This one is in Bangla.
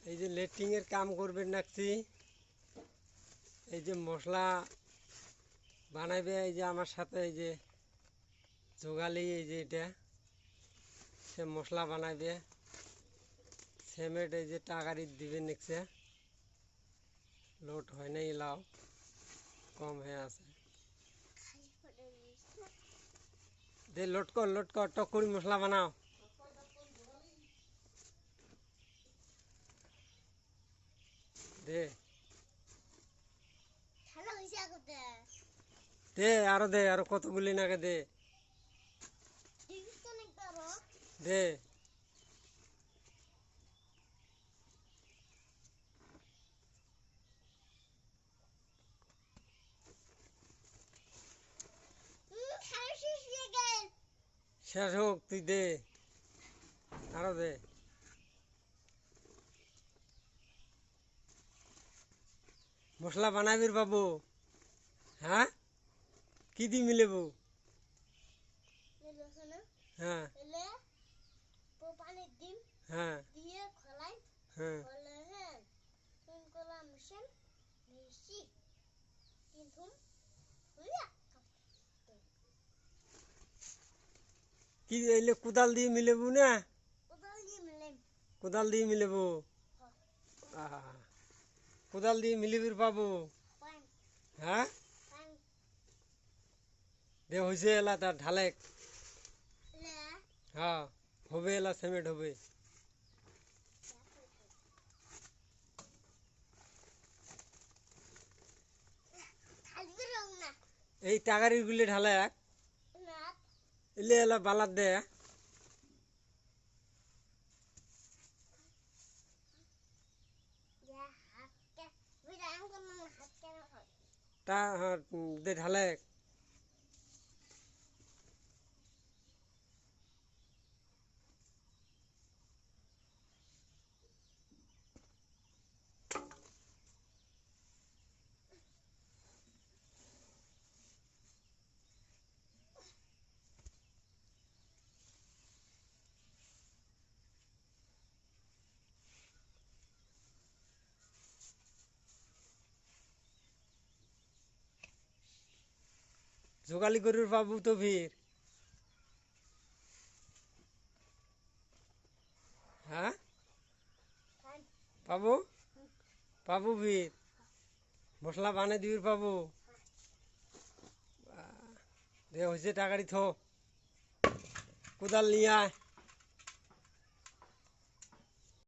এই যে লেট্রিং এর কাম করবেন নাকছি, এই যে মশলা বানাইবে, এই যে আমার সাথে এই যে যোগালি, এই যে এটা সে মশলা বানাইবে। সিমেন্ট এই যে টাকারি দিবে নিচ্ছে, লোড হয় নাই, লাও কম হয়ে আছে। দে লোড কর টক করি মশলা বানাও। দে দে আরো দে, আরো কতগুলি নাকি দে দে। শেষ হোক, তুই দে আরো দে। মশলা বানাবির বাবু? হ্যাঁ, কি দি মিলেবো? হ্যাঁ হ্যাঁ হ্যাঁ। কি এলে কোদাল দিয়ে মিলেবো না? কোদাল দিয়ে মিলেবো? কোদাল দিয়ে মিলিবির পাবো? হ্যাঁ, দে হয়েছে এলা তার ঢালে। হ্যাঁ হবে, এলা সিমেন্ট হবে। এই টাকারির গুলি ঢালে এলে এলা বালাত দে। তা হ্যাঁ, দে ঢালে। যোগালি গরুর পাবো তো ভিড়। হ্যাঁ পাবো, পাবো ভিড়। মশলা বানিয়ে দিবির পাবো। দে হয়েছে টাকারি থো, কোদাল নিয়ে আয়।